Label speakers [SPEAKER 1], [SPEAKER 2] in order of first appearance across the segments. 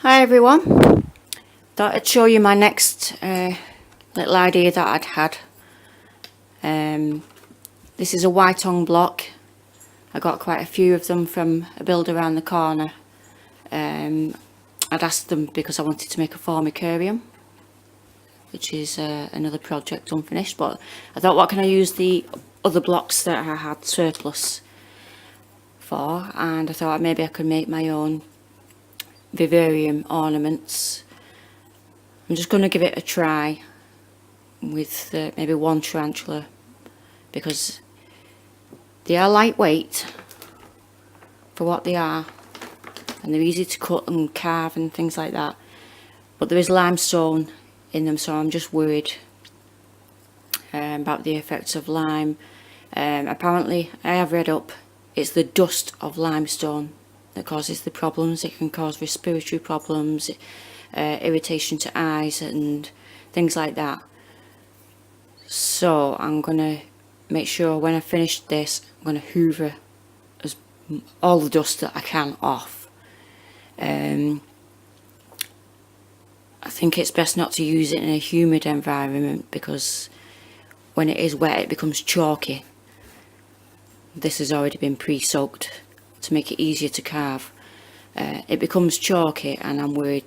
[SPEAKER 1] Hi everyone, thought I'd show you my next little idea that I'd had. This is a Ytong block. I got quite a few of them from a builder around the corner. I'd asked them because I wanted to make a formicarium, which is another project unfinished, but I thought, what can I use the other blocks that I had surplus for? And I thought maybe I could make my own vivarium ornaments. I'm just going to give it a try with maybe one tarantula, because they are lightweight for what they are and they're easy to cut and carve and things like that, but there is limestone in them, so I'm just worried about the effects of lime. Apparently, I have read up, it's the dust of limestone that causes the problems. It can cause respiratory problems, irritation to eyes and things like that. So I'm going to make sure when I finish this, I'm going to hoover all the dust that I can off. I think it's best not to use it in a humid environment, because when it is wet it becomes chalky. This has already been pre-soaked to make it easier to carve. It becomes chalky, and I'm worried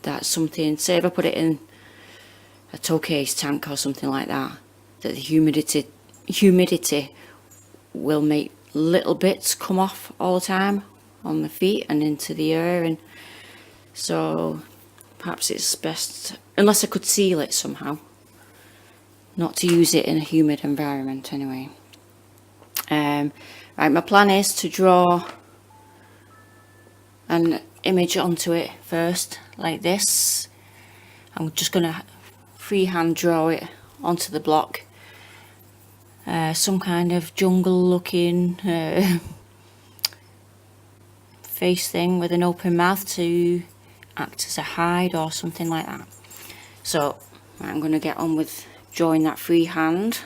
[SPEAKER 1] that something, say if I put it in a tow case tank or something like that, that the humidity will make little bits come off all the time on the feet and into the air, and so perhaps it's best, unless I could seal it somehow, not to use it in a humid environment anyway. Right, my plan is to draw an image onto it first, like this. I'm just going to freehand draw it onto the block. Some kind of jungle looking face thing with an open mouth to act as a hide or something like that. So I'm going to get on with drawing that freehand.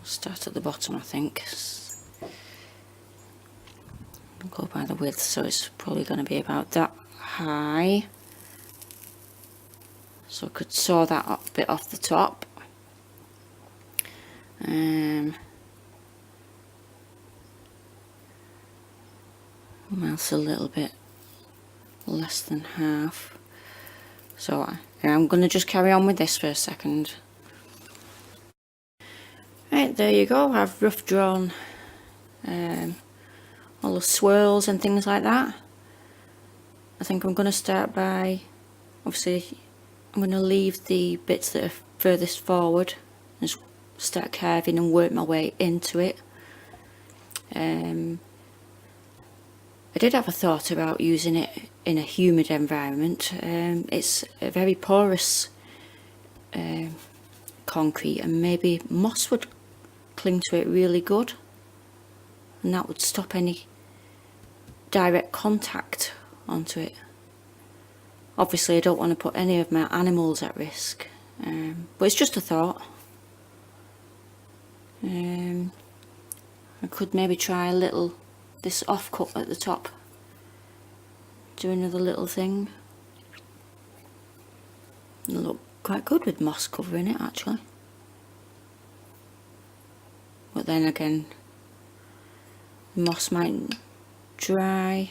[SPEAKER 1] Start at the bottom, I think. I'll go by the width, so it's probably going to be about that high. So I could saw that up a bit off the top. Mouth's a little bit less than half. So I'm going to just carry on with this for a second. Right, there you go. I've rough drawn all the swirls and things like that. I think I'm going to start by, obviously I'm going to leave the bits that are furthest forward and just start carving and work my way into it. I did have a thought about using it in a humid environment. It's a very porous concrete, and maybe moss would cling to it really good, and that would stop any direct contact onto it. Obviously I don't want to put any of my animals at risk, but it's just a thought. I could maybe try this offcut at the top, do another little thing. It'll look quite good with moss covering it actually, but then again moss might dry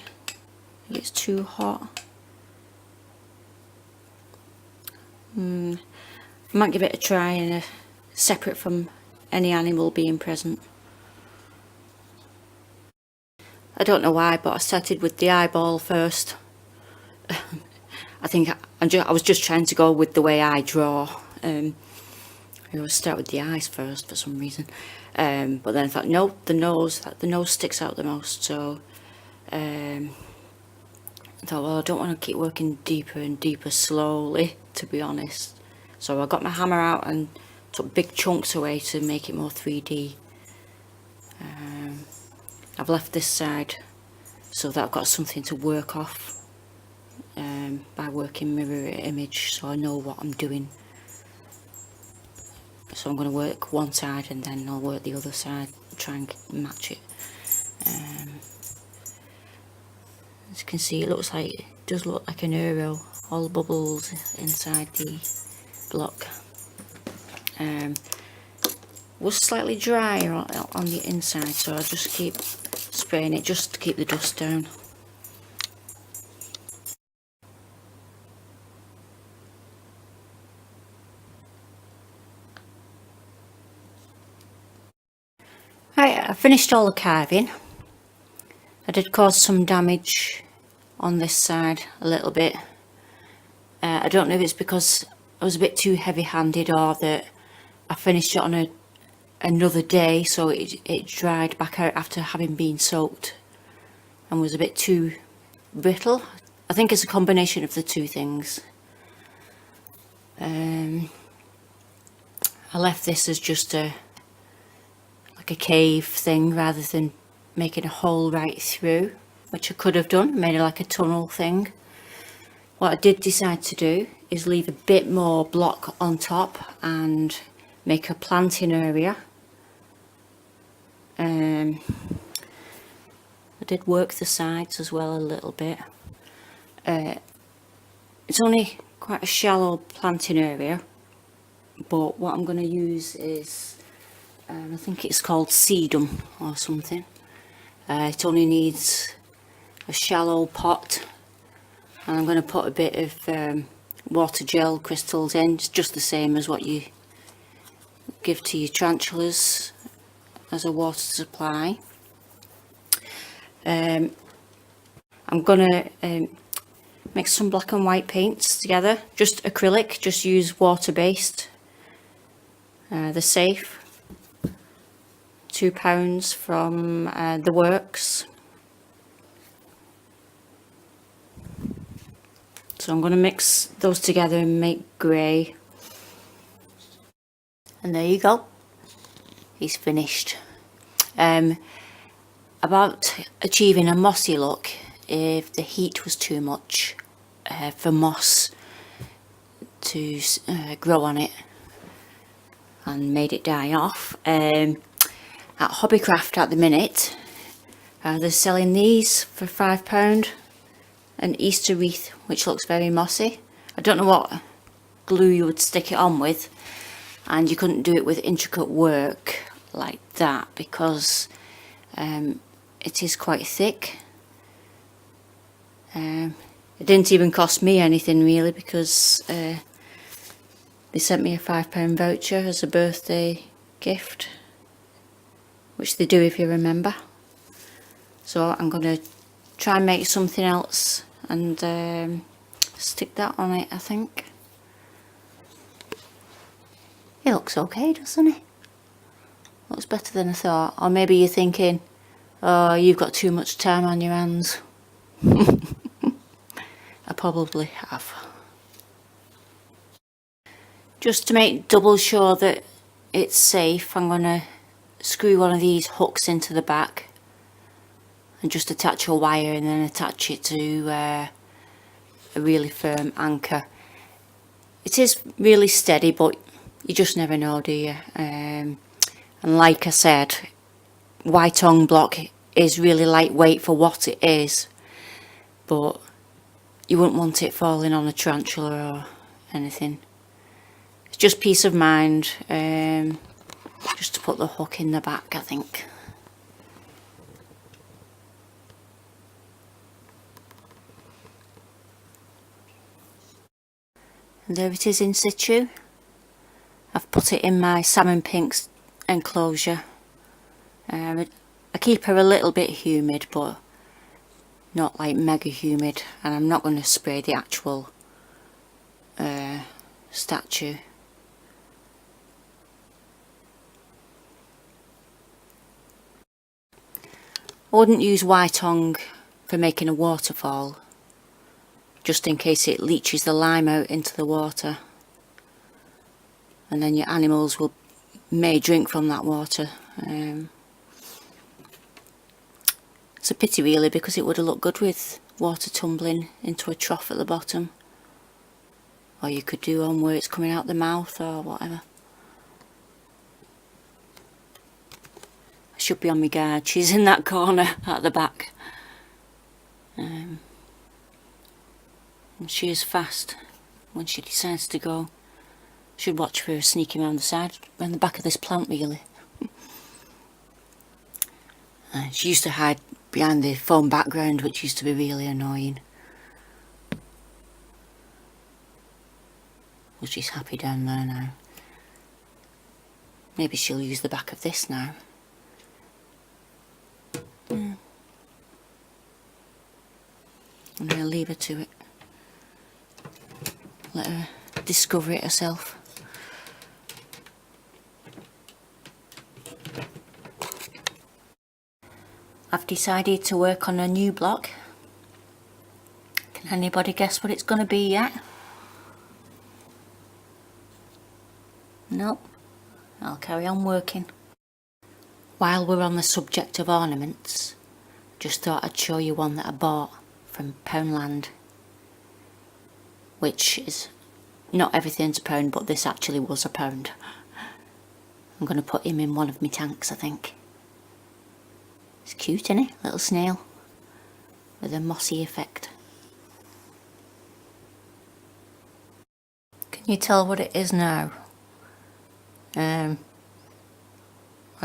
[SPEAKER 1] if it's too hot. I might give it a try separate from any animal being present. I don't know why, but I started with the eyeball first. I think I was just trying to go with the way I draw. I always start with the eyes first for some reason, but then I thought, no, the nose sticks out the most, so I thought, well, I don't want to keep working deeper and deeper slowly, to be honest. So I got my hammer out and took big chunks away to make it more 3D. I've left this side so that I've got something to work off by working mirror image, so I know what I'm doing. So I'm going to work one side and then I'll work the other side, try and match it. As you can see, it does look like an arrow, all the bubbles inside the block. Was slightly drier on the inside, so I'll just keep spraying it just to keep the dust down. Right, I finished all the carving. I did cause some damage on this side a little bit. I don't know if it's because I was a bit too heavy-handed or that I finished it on another day, so it dried back out after having been soaked and was a bit too brittle. I think it's a combination of the two things. I left this as just like a cave thing rather than making a hole right through, which I could have done, made it like a tunnel thing. What I did decide to do is leave a bit more block on top and make a planting area. I did work the sides as well a little bit. It's only quite a shallow planting area, but what I'm going to use is, I think it's called sedum or something. It only needs a shallow pot, and I'm going to put a bit of water gel crystals in. It's just the same as what you give to your tarantulas as a water supply. I'm going to mix some black and white paints together, just acrylic, just use water based. They're safe. £2 from the works. So I'm going to mix those together and make grey. And there you go. He's finished. About achieving a mossy look, if the heat was too much for moss to grow on it and made it die off. At Hobbycraft at the minute, they're selling these for £5, an Easter wreath which looks very mossy. I don't know what glue you would stick it on with, and you couldn't do it with intricate work like that because it is quite thick. It didn't even cost me anything really, because they sent me a £5 voucher as a birthday gift, which they do if you remember. So I'm going to try and make something else and stick that on it, I think. It looks okay, doesn't it? Looks better than I thought. Or maybe you're thinking, oh, you've got too much time on your hands. I probably have. Just to make double sure that it's safe, I'm going to screw one of these hooks into the back and just attach a wire and then attach it to a really firm anchor. It is really steady, but you just never know, do you? And like I said, Ytong block is really lightweight for what it is, but you wouldn't want it falling on a tarantula or anything. It's just peace of mind, just to put the hook in the back, I think. And there it is in situ. I've put it in my salmon pinks enclosure. I keep her a little bit humid, but not like mega humid, and I'm not going to spray the actual statue. I wouldn't use Ytong for making a waterfall, just in case it leaches the lime out into the water, and then your animals may drink from that water. It's a pity really, because it would have looked good with water tumbling into a trough at the bottom, or you could do one where it's coming out the mouth or whatever. I should be on my guard, she's in that corner at the back. And she is fast when she decides to go. Should watch for her sneaking around the back of this plant really. She used to hide behind the foam background, which used to be really annoying. But she's happy down there now. Maybe she'll use the back of this now. I'm going to leave her to it. Let her discover it herself. I've decided to work on a new block. Can anybody guess what it's going to be yet? Nope. I'll carry on working. While we're on the subject of ornaments, just thought I'd show you one that I bought from Poundland, which is not everything's a pound, but this actually was a pound. I'm going to put him in one of my tanks, I think. It's cute, isn't it? Little snail with a mossy effect. Can you tell what it is now? I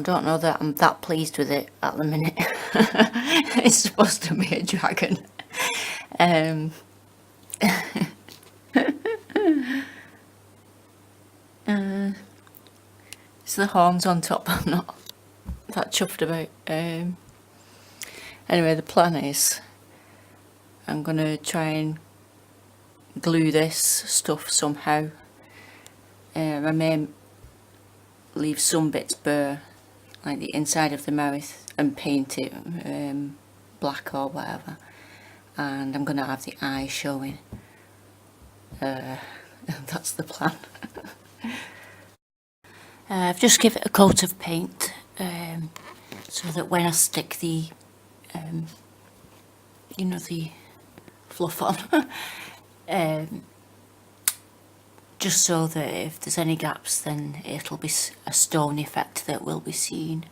[SPEAKER 1] don't know that I'm that pleased with it at the minute. It's supposed to be a dragon. It's the horns on top I'm not that chuffed about. Anyway, the plan is I'm going to try and glue this stuff somehow. I may leave some bits bare, like the inside of the mouth, and paint it black or whatever, and I'm going to have the eye showing. That's the plan. I've just given it a coat of paint so that when I stick the you know, the fluff on, just so that if there's any gaps then it'll be a stone effect that will be seen.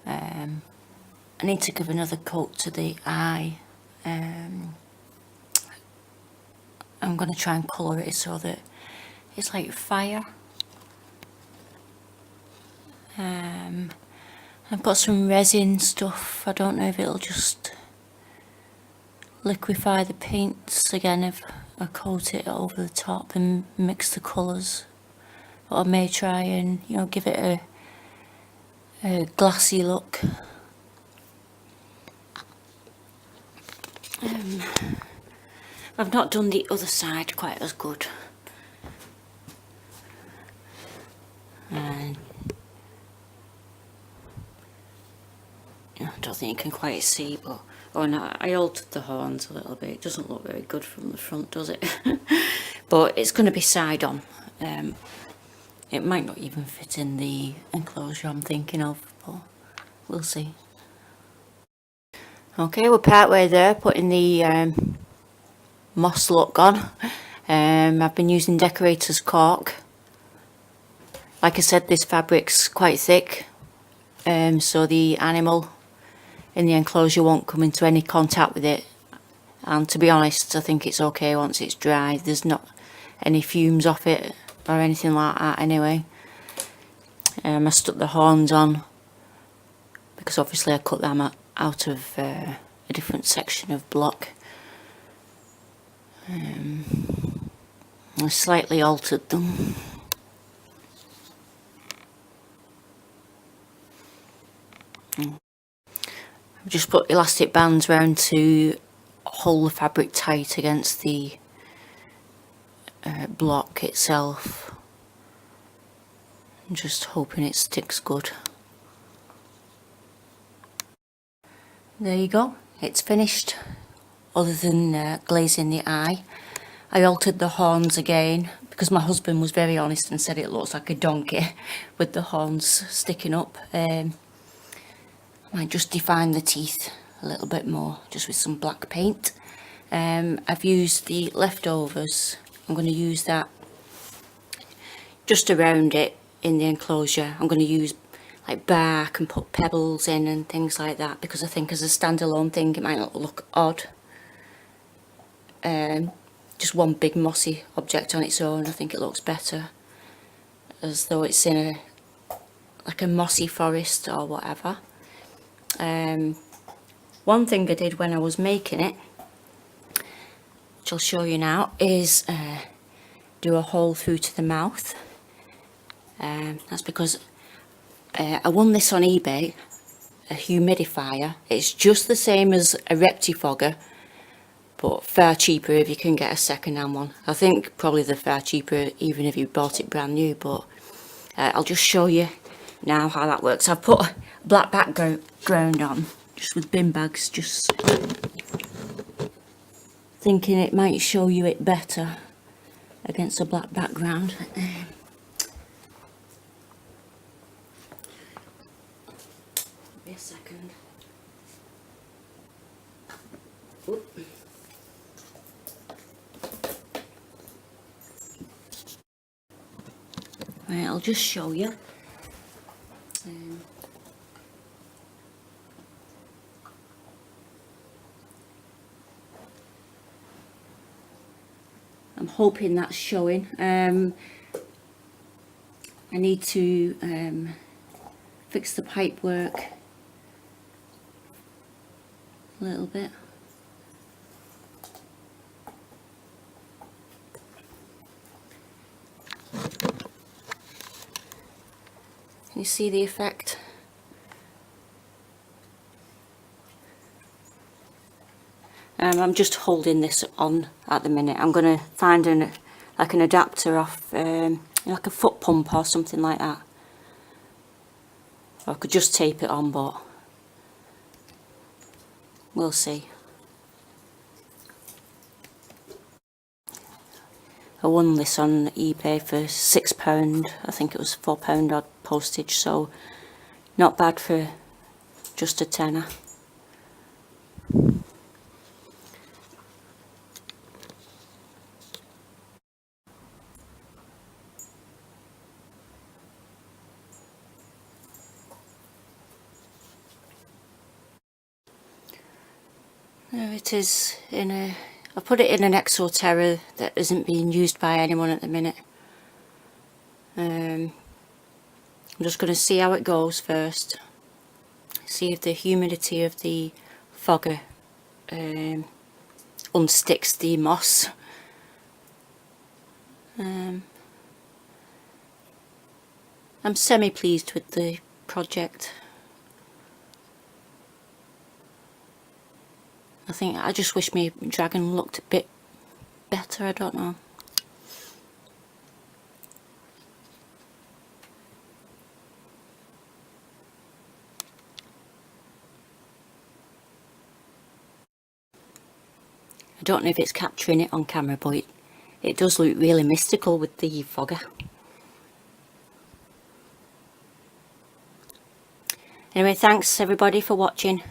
[SPEAKER 1] I need to give another coat to the eye. I'm going to try and colour it so that it's like fire. I've got some resin stuff. I don't know if it'll just liquefy the paints again if I coat it over the top and mix the colours. But I may try and, you know, give it a glassy look. I've not done the other side quite as good. I don't think you can quite see, but oh no, I altered the horns a little bit. It doesn't look very good from the front, does it? But it's going to be side on. It might not even fit in the enclosure I'm thinking of, but we'll see. Okay, we're part way there, putting the moss look on. I've been using decorator's cork. Like I said, this fabric's quite thick, so the animal in the enclosure won't come into any contact with it. And to be honest, I think it's okay once it's dry. There's not any fumes off it or anything like that anyway. I stuck the horns on because obviously I cut them out of a different section of block. I slightly altered them. I've just put elastic bands round to hold the fabric tight against the block itself. I'm just hoping it sticks good. There you go, it's finished. Other than glazing the eye, I altered the horns again because my husband was very honest and said it looks like a donkey with the horns sticking up. I might just define the teeth a little bit more just with some black paint. I've used the leftovers. I'm going to use that just around it in the enclosure. I'm going to use like bark and put pebbles in and things like that because I think as a standalone thing it might not look odd. just one big mossy object on its own. I think it looks better as though it's in a like a mossy forest or whatever. One thing I did when I was making it, which I'll show you now, is do a hole through to the mouth. That's because I won this on eBay, a humidifier. It's just the same as a rectifogger, but far cheaper if you can get a second-hand one. I think probably they're far cheaper even if you bought it brand new, but I'll just show you now how that works. I've put a black background on, just with bin bags, just thinking it might show you it better against a black background. Be a second. Oop. Right, I'll just show you. I'm hoping that's showing. I need to fix the pipe work a little bit. Can you see the effect? I'm just holding this on at the minute. I'm going to find an adapter off, like a foot pump or something like that. Or I could just tape it on, but we'll see. I won this on eBay for £6. I think it was £4 odd postage, so not bad for just a tenner. There it is. I put it in an Exoterra that isn't being used by anyone at the minute. I'm just going to see how it goes first. See if the humidity of the fogger unsticks the moss. I'm semi-pleased with the project. I just wish my dragon looked a bit better, I don't know. I don't know if it's capturing it on camera, but it does look really mystical with the fogger. Anyway, thanks everybody for watching.